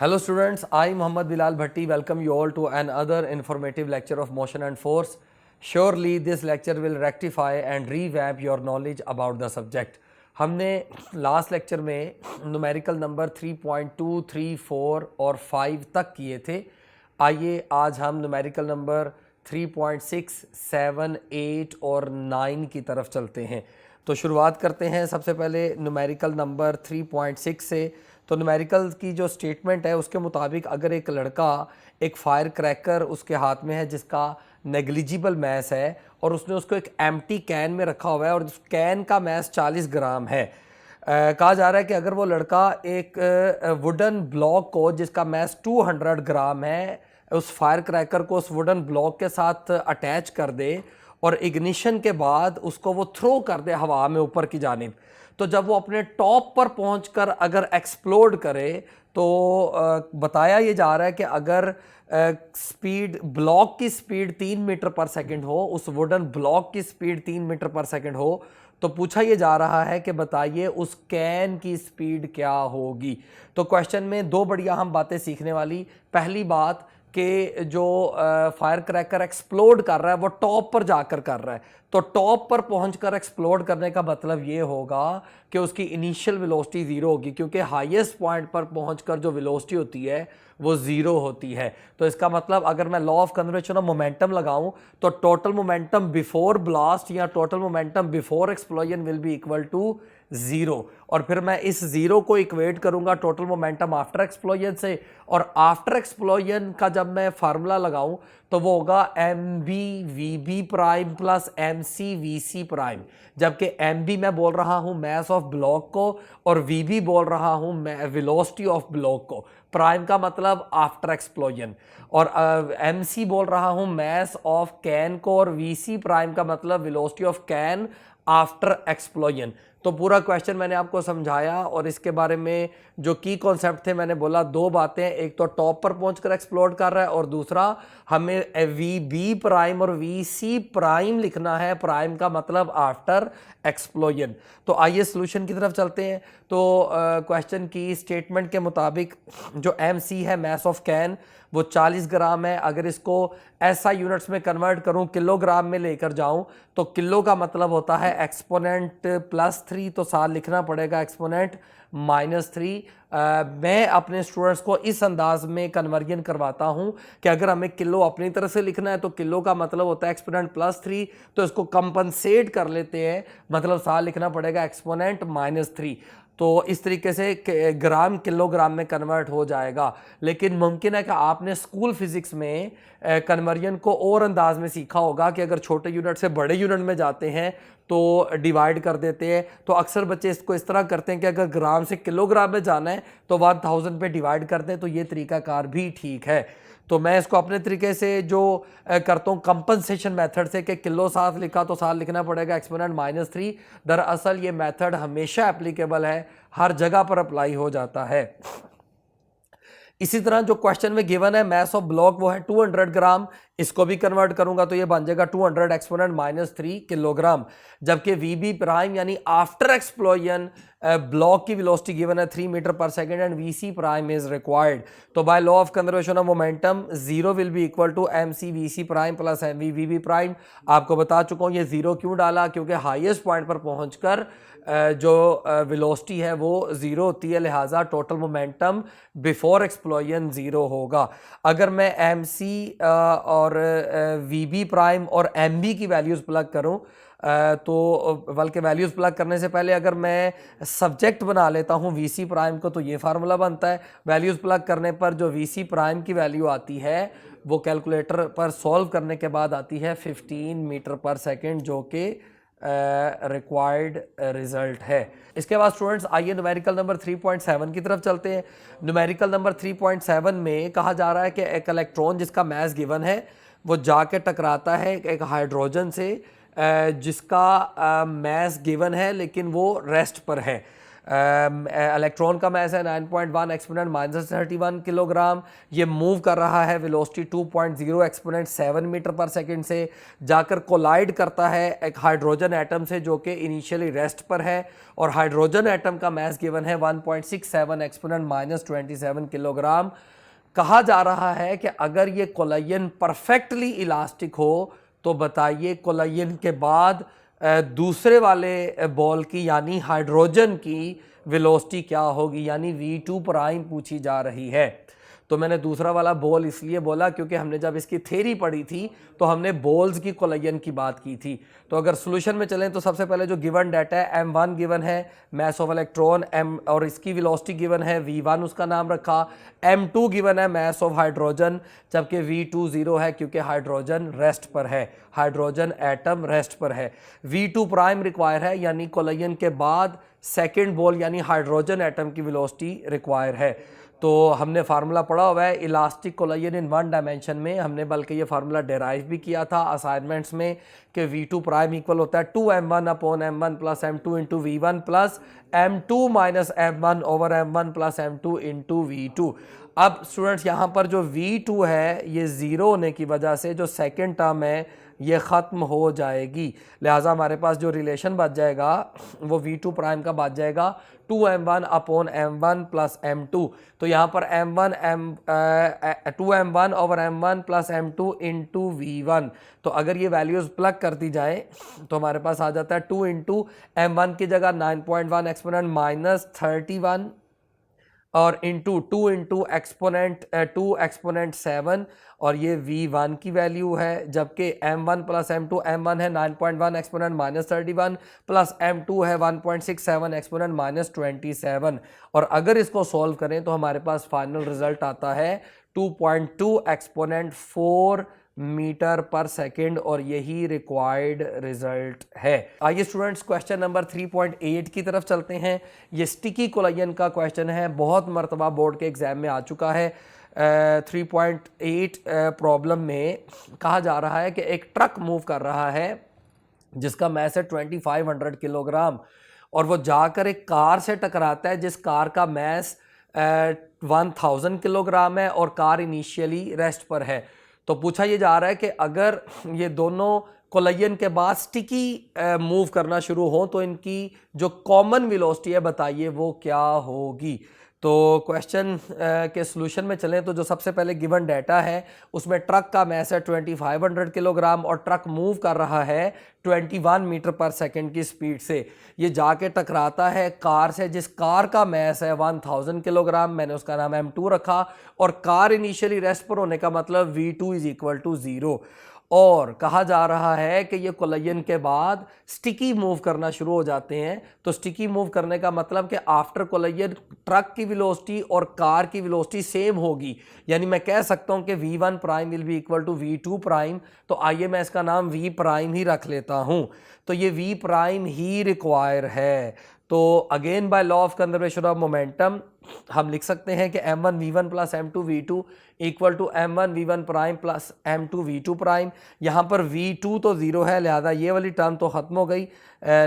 Hello students, I Muhammad Bilal Bhatti welcome you all to another informative lecture of motion and force. Surely this lecture will rectify and revamp your knowledge about the subject. हमने last lecture में numerical number 3.2, 3, 4 और 5 तक किए थे। आइए आज हम numerical number 3.6, 7, 8 और 9 की तरफ चलते हैं। तो शुरुआत करते हैं सबसे पहले न्यूमेरिकल नंबर 3.6 से। तो न्यूमेरिकल की जो स्टेटमेंट है उसके मुताबिक अगर एक लड़का एक फायर क्रैकर उसके हाथ में है जिसका नेग्लिजिबल मैस है और उसने उसको एक एम्प्टी कैन में रखा हुआ है और उस कैन का मैस 40 ग्राम है। कहा जा रहा है कि अगर वो लड़का एक वुडन ब्लॉक को जिसका मैस 200 ग्राम है उस फायर क्रैकर को उस वुडन ब्लॉक के साथ अटैच कर दे और इग्निशन के बाद उसको वो थ्रो कर दे हवा में ऊपर की जानिब, तो जब वो अपने टॉप पर पहुंचकर अगर एक्सप्लोड करे तो बताया ये जा रहा है कि अगर स्पीड ब्लॉक की स्पीड 3 मीटर पर सेकंड हो, उस वुडन ब्लॉक की स्पीड 3 मीटर पर सेकंड हो, तो पूछा ये जा रहा है कि बताइए उस कैन की स्पीड क्या होगी। तो क्वेश्चन में दो बढ़िया हम बातें सीखने वाली। पहली बात कि जो फायर क्रैकर एक्सप्लोड कर रहा है वो टॉप पर जाकर कर रहा है, तो टॉप पर पहुंचकर एक्सप्लोड करने का मतलब ये होगा कि उसकी इनिशियल वेलोसिटी ज़ीरो होगी, क्योंकि हाईएस्ट पॉइंट पर पहुंचकर जो वेलोसिटी होती है वो ज़ीरो होती है। तो इसका मतलब अगर मैं law of conservation of momentum लगाऊं तो टोटल मोमेंटम बिफोर ब्लास्ट या total momentum before explosion will be equal to zero, और फिर मैं इस ज़ीरो को इक्वेट करूंगा टोटल मोमेंटम आफ्टर एक्सप्लोजन से, और आफ्टर एक्सप्लोजन का जब मैं फार्मूला लगाऊं तो वो होगा mb/v prime plus mc/vc prime, जबकि mb मैं बोल रहा हूं मैस ऑफ ब्लॉक को और vb बोल रहा हूं वेलोसिटी ऑफ ब्लॉक को। प्राइम का मतलब आफ्टर एक्सप्लोजन, और mc बोल रहा हूं मैस ऑफ कैन को, और vc प्राइम का मतलब velocity of can after explosion. तो पूरा क्वेश्चन मैंने आपको समझाया और इसके बारे में जो की कॉन्सेप्ट थे मैंने बोला दो बातें, एक तो टॉप पर पहुंचकर एक्सप्लोड कर रहा है और दूसरा हमें वी बी प्राइम और वी सी प्राइम लिखना है, प्राइम का मतलब आफ्टर एक्सप्लोजन। तो आइए सॉल्यूशन की तरफ चलते हैं। तो क्वेश्चन की स्टेटमेंट के मुताबिक जो एम सी है मैस ऑफ कैन वो 40 ग्राम है। अगर इसको ऐसा यूनिट्स में कन्वर्ट करूं, किलोग्राम में लेकर जाऊं, तो किलो का मतलब होता है एक्सपोनेंट +3, तो साथ लिखना पड़ेगा एक्सपोनेंट -3। मैं अपने स्टूडेंट्स को इस अंदाज में कन्वर्जन करवाता हूं कि अगर हमें किलो अपनी तरफ से लिखना है तो किलो का मतलब होता है एक्सपोनेंट +3, तो इसको कंपनसेट कर लेते हैं, मतलब साथ लिखना पड़ेगा एक्सपोनेंट -3। तो इस तरीके से ग्राम किलोग्राम में कन्वर्ट हो जाएगा। लेकिन मुमकिन है कि आपने स्कूल फिजिक्स में कन्वर्जन को और अंदाज में सीखा होगा कि अगर छोटे यूनिट से बड़े यूनिट में जाते हैं तो डिवाइड कर देते हैं। तो अक्सर बच्चे इसको इस तरह करते हैं कि अगर ग्राम से किलोग्राम में जाना है तो 1000 पे डिवाइड करते हैं, तो ये तरीकाकार भी ठीक है। तो मैं इसको अपने तरीके से जो करता हूँ कंपनसेशन मेथड से कि किलो साथ लिखा तो साथ लिखना पड़ेगा एक्सपोनेंट -3। दरअसल ये मेथड हमेशा एप्लीकेबल है, हर जगह पर अप्लाई हो जाता है। इसी तरह जो क्वेश्चन में गिवन है मैस ऑफ ब्लॉक वो है 200 ग्राम, इसको भी कन्वर्ट करूंगा तो ये बन जाएगा 200 एक्सपोनेंट -3 किलोग्राम, जबकि वीबी प्राइम यानी आफ्टर एक्सप्लोजन ब्लॉक की वेलोसिटी गिवन है 3 मीटर पर second and VC prime is required. तो by law of conservation of momentum zero will be equal to mc vc prime plus mv vb prime. आपको बता चुका हूं ये जीरो क्यों डाला, क्योंकि हाईएस्ट पॉइंट पर पहुंचकर जो वेलोसिटी है वो ज़ीरो होती है, लिहाजा total momentum before explosion zero होगा। अगर मैं mc और vb प्राइम और mb की वैल्यूज़ प्लग करूं तो बल्कि वैल्यूज़ प्लग करने से पहले अगर मैं सब्जेक्ट बना लेता हूं vc प्राइम को, तो ये फार्मूला बनता है। वैल्यूज़ प्लग करने पर जो vc प्राइम की वैल्यू आती है वो कैलकुलेटर पर सॉल्व करने के बाद आती है 15 मीटर पर सेकेंड, जो कि रिक्वायर्ड रिजल्ट है। इसके बाद स्टूडेंट्स आइए न्यूमेरिकल नंबर 3.7 की तरफ चलते हैं। न्यूमेरिकल नंबर 3.7 में कहा जा रहा है कि एक इलेक्ट्रॉन जिसका मैस गिवन है वो जाके टकराता है एक हाइड्रोजन से जिसका मैस गिवन है लेकिन वो रेस्ट पर है। इलेक्ट्रॉन का मास है 9.1 एक्सपोनेंट माइनस 31 किलोग्राम। ये मूव कर रहा है वेलोसिटी 2.0 एक्सपोनेंट 7 मीटर पर सेकंड से, जाकर कोलाइड करता है एक हाइड्रोजन एटम से जो कि इनिशियली रेस्ट पर है, और हाइड्रोजन एटम का मास गिवन है 1.67 एक्सपोनेंट माइनस 27 किलोग्राम। कहा जा रहा है कि अगर ये कोलायन परफेक्टली इलास्टिक हो तो बताइए कोलायन के बाद दूसरे वाले बॉल की यानी हाइड्रोजन की वेलोसिटी क्या होगी, यानी v2 प्राइम पूछी जा रही है। तो मैंने दूसरा वाला बॉल इसलिए बोला क्योंकि हमने जब इसकी थ्योरी पढ़ी थी तो हमने बॉल्स की कोलायन की बात की थी। तो अगर सॉल्यूशन में चलें तो सबसे पहले जो गिवन डाटा है m1 गिवन है मास ऑफ इलेक्ट्रॉन m, और इसकी वेलोसिटी गिवन है v1 उसका नाम रखा, m2 गिवन है मास ऑफ हाइड्रोजन, जबकि v2 0 है क्योंकि हाइड्रोजन रेस्ट पर है, हाइड्रोजन एटम रेस्ट पर है। v2 प्राइम रिक्वायर है यानी कोलायन के बाद सेकेंड बॉल यानी हाइड्रोजन एटम की वेलोसिटी रिक्वायर है। तो हमने फार्मूला पढ़ा हुआ है इलास्टिक कोलायन इन वन डायमेंशन में, हमने बल्कि ये फार्मूला डेराइव भी किया था असाइनमेंट्स में कि v2 प्राइम इक्वल होता है 2m1 upon m1 plus m2 into v1 plus m2 minus m1 over m1 plus m2 into v2। अब स्टूडेंट्स यहाँ पर जो v2 है ये ज़ीरो होने की वजह से जो सेकेंड टर्म है ये ख़त्म हो जाएगी, लिहाजा हमारे पास जो रिलेशन बच जाएगा वो v2 प्राइम का बच जाएगा 2m1 upon m1 plus m2। तो यहाँ पर m1 2m1 over m1 plus m2 into v1। तो अगर ये वैल्यूज़ प्लग कर दी जाए तो हमारे पास आ जाता है 2 इंटू m1 की जगह 9.1 एक्सपोनेंट माइनस 31 और इंटू 2 इंटू एक्सपोनेंट 2 एक्सपोनेंट 7 और ये v1 की वैल्यू है, जबकि m1 प्लस m2 m1 है 9.1 एक्सपोनेंट माइनस 31 प्लस m2 है 1.67 एक्सपोनेंट माइनस 27। और अगर इसको सॉल्व करें तो हमारे पास फाइनल रिजल्ट आता है 2.2 एक्सपोनेंट 4 मीटर पर सेकेंड, और यही रिक्वायर्ड रिजल्ट है। आइए स्टूडेंट्स क्वेश्चन नंबर 3.8 की तरफ चलते हैं। ये स्टिकी कोलायन का क्वेश्चन है, बहुत मरतबा बोर्ड के एग्जाम में आ चुका है। 3.8 प्रॉब्लम में कहा जा रहा है कि एक ट्रक मूव कर रहा है जिसका मैस है 2500 किलोग्राम, और वो जाकर एक कार से टकराता है जिस कार का मैस 1000 किलोग्राम है और कार इनिशियली रेस्ट पर है। तो पूछा ये जा रहा है कि अगर ये दोनों कोलायन के बाद स्टिकी मूव करना शुरू हो तो इनकी जो कॉमन वेलोसिटी है बताइए वो क्या होगी। तो क्वेश्चन के सॉल्यूशन में चलें तो जो सबसे पहले गिवन डाटा है उसमें ट्रक का मैस है 2500 किलोग्राम और ट्रक मूव कर रहा है 21 मीटर पर सेकंड की स्पीड से। ये जाके टकराता है कार से जिस कार का मैस है 1000 किलोग्राम, मैंने उसका नाम m2 रखा, और कार इनिशियली रेस्ट पर होने का मतलब v2 इज इक्वल टू 0। और कहा जा रहा है कि ये कोलायन के बाद स्टिकी मूव करना शुरू हो जाते हैं। तो स्टिकी मूव करने का मतलब कि आफ्टर कोलायन ट्रक की वेलोसिटी और कार की वेलोसिटी सेम होगी, यानी मैं कह सकता हूं कि v1 prime will be equal to v2 prime. तो आइए मैं इसका नाम v प्राइम ही रख लेता हूं। तो ये v प्राइम ही रिक्वायर है। तो again by law of conservation of momentum हम लिख सकते हैं कि m1 v1 plus m2 v2 equal to m1 v1 prime plus m2 v2 prime. यहाँ पर v2 तो 0 है, लिहाजा ये वाली टर्म तो ख़त्म हो गई,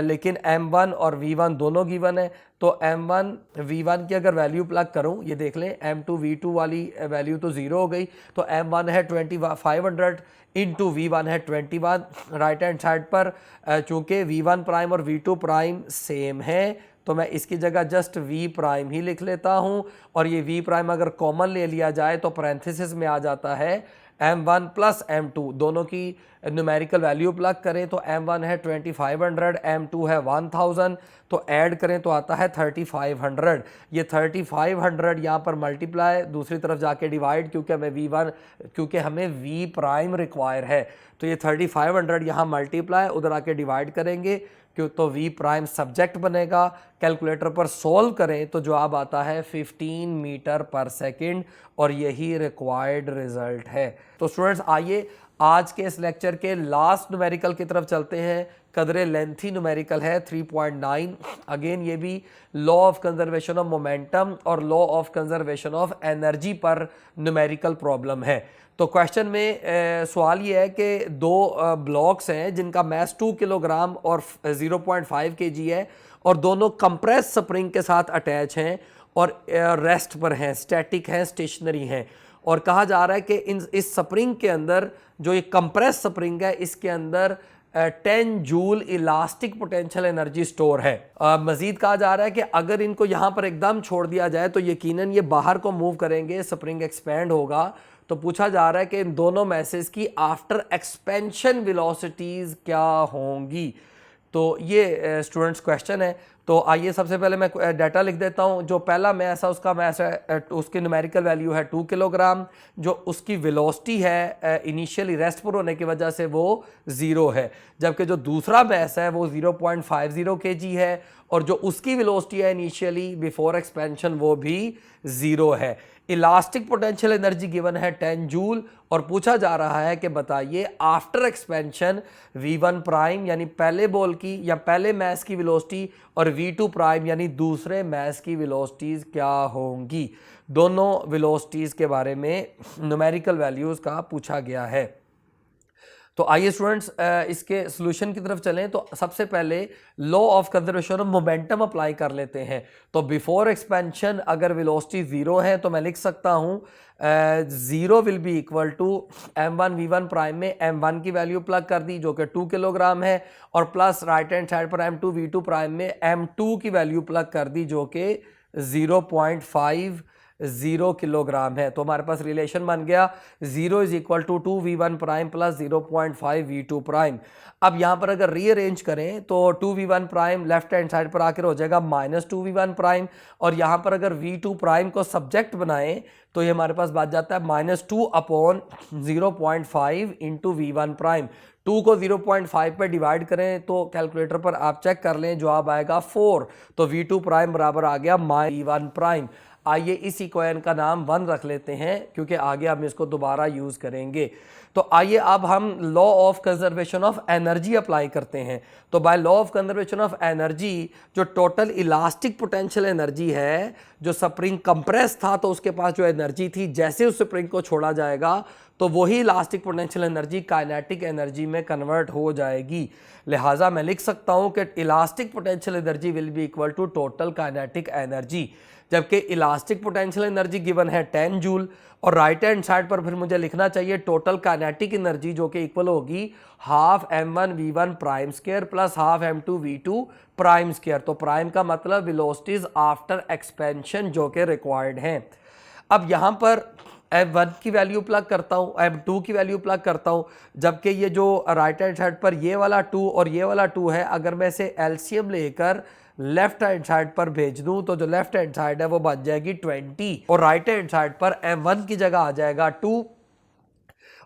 लेकिन m1 और v1 दोनों गिवन है। तो m1 v1 की अगर वैल्यू प्लग करूँ, ये देख लें m2 v2 वाली वैल्यू तो 0 हो गई, तो m1 है 2500 इंटू v1 है 21 राइट हैंड साइड पर। चूँकि v1 प्राइम और v2 प्राइम सेम है तो मैं इसकी जगह जस्ट v प्राइम ही लिख लेता हूं, और ये v प्राइम अगर कॉमन ले लिया जाए तो पैरेंथेसिस में आ जाता है m1 प्लस m2, दोनों की न्यूमेरिकल वैल्यू प्लग करें तो m1 है 2500, m2 है 1000, तो ऐड करें तो आता है 3500। ये 3500 यहाँ पर मल्टीप्लाई दूसरी तरफ जाके डिवाइड, क्योंकि हमें v प्राइम रिक्वायर है। तो ये 3500 यहाँ मल्टीप्लाई उधर आके डिवाइड करेंगे क्यों, तो v प्राइम सब्जेक्ट बनेगा। कैलकुलेटर पर सॉल्व करें तो जवाब आता है 15 मीटर पर सेकंड, और यही रिक्वायर्ड रिजल्ट है। तो स्टूडेंट्स आइए आज के इस लेक्चर के लास्ट न्यूमेरिकल की तरफ चलते हैं। कदरे लेंथी न्यूमेरिकल है 3.9। अगेन ये भी law of conservation of momentum और law of conservation of energy पर न्यूमेरिकल प्रॉब्लम है। तो क्वेश्चन में सवाल ये है कि दो ब्लॉक्स हैं जिनका मैस 2 किलोग्राम और 0.5 kg है और दोनों कंप्रेस स्प्रिंग के साथ अटैच हैं और रेस्ट पर हैं, स्टैटिक हैं, स्टेशनरी हैं। और कहा जा रहा है कि इस स्प्रिंग के अंदर जो ये कंप्रेस स्प्रिंग है इसके अंदर 10 joule elastic potential energy store है। मजीद कहा जा रहा है कि अगर इनको यहाँ पर एकदम छोड़ दिया जाए तो यकीनन ये बाहर को मूव करेंगे, स्प्रिंग एक्सपेंड होगा। तो पूछा जा रहा है कि इन दोनों मैसेज की आफ्टर एक्सपेंशन वेलोसिटीज क्या होंगी। तो ये स्टूडेंट्स क्वेश्चन है। तो आइए सबसे पहले मैं डाटा लिख देता हूँ। जो पहला मैस है उसका मैस है, उसकी न्यूमेरिकल वैल्यू है 2 किलोग्राम। जो उसकी वेलोसिटी है इनिशियली रेस्ट पर होने की वजह से वो 0 है। जबकि जो दूसरा मैस है वो 0.50 kg है और जो उसकी वेलोसिटी है इनिशियली बिफोर एक्सपेंशन वो भी 0 है। इलास्टिक पोटेंशियल एनर्जी गिवन है 10 जूल और पूछा जा रहा है कि बताइए आफ्टर एक्सपेंशन V1 प्राइम यानी पहले बॉल की या पहले मैस की वेलोसिटी और V2 प्राइम यानी दूसरे मैस की वेलोसिटीज़ क्या होंगी। दोनों वेलोसिटीज़ के बारे में न्यूमेरिकल वैल्यूज़ का पूछा गया है। तो आइए स्टूडेंट्स इसके सॉल्यूशन की तरफ चलें। तो सबसे पहले law of conservation of momentum apply कर लेते हैं। तो बिफोर एक्सपेंशन अगर वेलोसिटी 0 है तो मैं लिख सकता हूँ 0 will be equal to m1 v1 prime में m1 की वैल्यू प्लग कर दी जो कि 2 किलोग्राम है और प्लस राइट हैंड साइड पर m2 v2 प्राइम में m2 की वैल्यू प्लग कर दी जो कि 0.50 किलोग्राम है। तो हमारे पास रिलेशन बन गया 0 is equal to 2v1 prime plus 0.5 v2 prime. अब यहाँ पर अगर रीअरेंज करें तो 2v1 prime left hand side पर आकर हो जाएगा -2v1 प्राइम और यहाँ पर अगर v2 प्राइम को सब्जेक्ट बनाएं तो ये हमारे पास बच जाता है -2/0.5 इंटू v1 प्राइम। 2 को 0.5 पे डिवाइड करें तो कैलकुलेटर पर आप चेक कर लें, जवाब आएगा 4। तो v2 प्राइम बराबर आ गया v1 प्राइम। आइए इस इक्वेशन का नाम 1 रख लेते हैं क्योंकि आगे हम इसको दोबारा यूज करेंगे। तो आइए अब हम law of conservation of energy apply करते हैं। तो by law of conservation of energy जो टोटल इलास्टिक पोटेंशियल एनर्जी है, जो स्प्रिंग कंप्रेस था तो उसके पास जो एनर्जी थी जैसे उस स्प्रिंग को छोड़ा जाएगा तो वही elastic potential energy kinetic energy में कन्वर्ट हो जाएगी। लिहाजा मैं लिख सकता हूं कि elastic potential energy will be equal to total kinetic energy. जबकि इलास्टिक पोटेंशियल एनर्जी गिवन है 10 जूल और राइट हैंड साइड पर फिर मुझे लिखना चाहिए टोटल काइनेटिक एनर्जी जो कि इक्वल होगी half m1 v1 prime square plus half m2 v2 prime square. तो प्राइम का मतलब वेलोसिटीज आफ्टर एक्सपेंशन जो कि रिक्वायर्ड हैं। अब यहाँ पर m1 की वैल्यू प्लग करता हूँ, m2 की वैल्यू प्लग करता हूँ, जबकि ये जो राइट हैंड साइड पर ये वाला 2 और ये वाला 2 है, अगर मैं इसे एलसीएम लेकर लेफ्ट हैंड साइड पर भेज दूं तो जो लेफ्ट हैंड साइड है वो बन जाएगी 20 और राइट हैंड साइड पर m1 की जगह आ जाएगा 2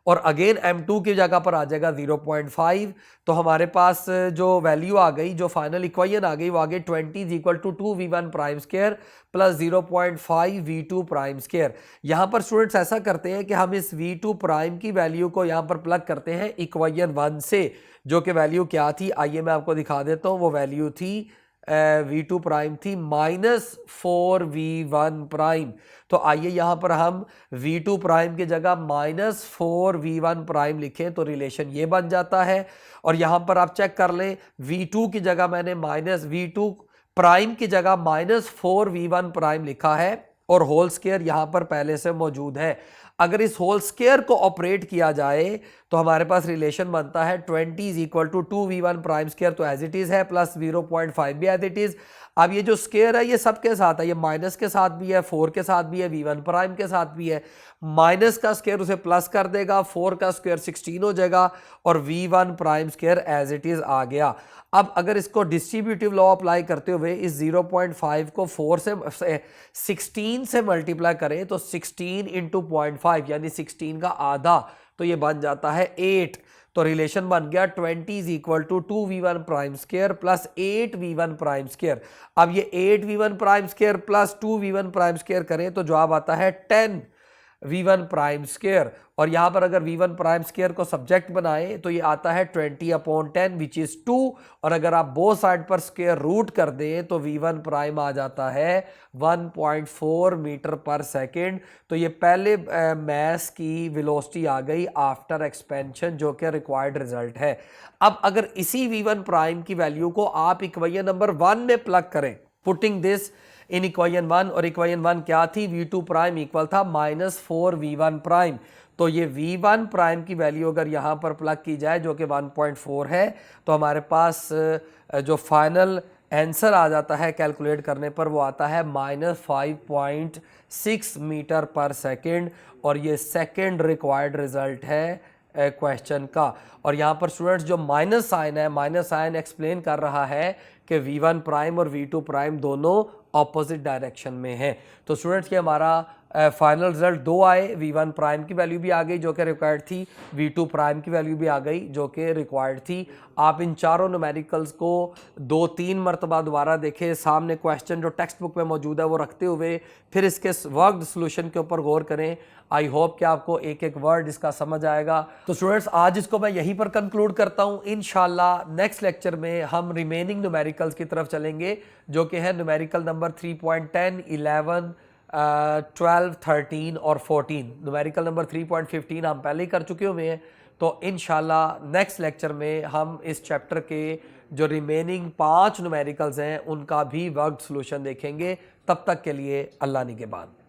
और अगेन m2 की जगह पर आ जाएगा 0.5। तो हमारे पास जो वैल्यू आ गई, जो फाइनल इक्वेशन आ गई वो आ गई 20 is equal to 2v1 prime square plus 0.5 v2 prime square. यहाँ पर स्टूडेंट्स ऐसा करते हैं कि हम इस v2 प्राइम की वैल्यू को यहाँ पर प्लग करते हैं इक्वेशन 1 से, जो कि वैल्यू क्या थी आइए मैं आपको दिखा देता हूँ। वो वैल्यू थी v2 प्राइम थी -4v1 प्राइम। तो आइए यहाँ पर हम v2 प्राइम की जगह -4v1 प्राइम लिखें तो रिलेशन ये बन जाता है। और यहाँ पर आप चेक कर लें v2 की जगह मैंने -v2 प्राइम की जगह -4v1 प्राइम लिखा है और होल स्क्वायर यहाँ पर पहले से मौजूद है। अगर इस होल स्क्वायर को ऑपरेट किया जाए तो हमारे पास रिलेशन बनता है 20 is equal to 2v1 prime square तो एज इट इज है प्लस 0.5 भी एज इट इज। अब ये जो स्क्वायर है ये सबके साथ है, ये माइनस के साथ भी है, 4 के साथ भी है, v1 प्राइम के साथ भी है। माइनस का स्क्वायर उसे प्लस कर देगा, 4 का स्क्वायर 16 हो जाएगा और v1 prime square as it is आ गया। अब अगर इसको डिस्ट्रीब्यूटिव लॉ अप्लाई करते हुए इस 0.5 को 4 से 16 से मल्टीप्लाई करें तो 16 इंटू 0.5 यानी 16 का आधा, तो ये बन जाता है 8। तो रिलेशन बन गया 20 is equal to 2v1 prime square plus 8v1 prime square. अब ये 8v1 prime square plus 2v1 prime square करें तो जवाब आता है 10। v1 प्राइम स्क्वायर, और यहाँ पर अगर v1 प्राइम स्क्वायर को सब्जेक्ट बनाए तो ये आता है 20/10 विच इज़ 2, और अगर आप बोथ साइड पर स्क्वायर रूट कर दें तो v1 प्राइम आ जाता है 1.4 मीटर पर सेकेंड। तो ये पहले मास की वेलोसिटी आ गई आफ्टर एक्सपेंशन, जो कि रिक्वायर्ड रिजल्ट है। अब अगर इसी v1 प्राइम की वैल्यू को आप इक्वेशन नंबर 1 में प्लग करें, पुटिंग दिस इन इक्वेशन 1, और इक्वेशन 1 क्या थी, v2 प्राइम इक्वल था -4 v1 प्राइम। तो ये v1 प्राइम की वैल्यू अगर यहाँ पर प्लग की जाए जो कि 1.4 है, तो हमारे पास जो फाइनल आंसर आ जाता है कैलकुलेट करने पर वो आता है -5.6 मीटर पर सेकेंड, और ये सेकेंड रिक्वायर्ड रिजल्ट है क्वेश्चन का। और यहाँ पर स्टूडेंट्स जो माइनस साइन है, माइनस साइन एक्सप्लेन कर रहा है कि v1 प्राइम और v2 प्राइम दोनों ऑपोजिट डायरेक्शन में है। तो स्टूडेंट्स ये हमारा फाइनल रिजल्ट 2 आए, v1 प्राइम की वैल्यू भी आ गई जो कि रिक्वायर्ड थी, v2 प्राइम की वैल्यू भी आ गई जो कि रिक्वायर्ड थी। आप इन चारों न्यूमेरिकल्स को 2-3 मरतबा दोबारा देखें, सामने क्वेश्चन जो टेक्स्ट बुक में मौजूद है वो रखते हुए फिर इसके वर्कड सोल्यूशन के ऊपर गौर करें। आई होप कि आपको एक एक वर्ड इसका समझ आएगा। तो स्टूडेंट्स आज इसको मैं यहीं पर कंक्लूड करता हूँ। इंशाल्लाह नेक्स्ट लेक्चर में हम रिमेनिंग न्यूमेरिकल्स की तरफ चलेंगे जो कि है न्यूमेरिकल नंबर 3.10, 11, 12, 13 और 14। न्यूमेरिकल नंबर 3.15 हम पहले ही कर चुके हुए हैं। तो इंशाल्लाह नेक्स्ट लेक्चर में हम इस चैप्टर के जो रिमेनिंग 5 न्यूमेरिकल्स हैं उनका भी वर्कड सॉल्यूशन देखेंगे। तब तक के लिए अल्लाह निगहबान।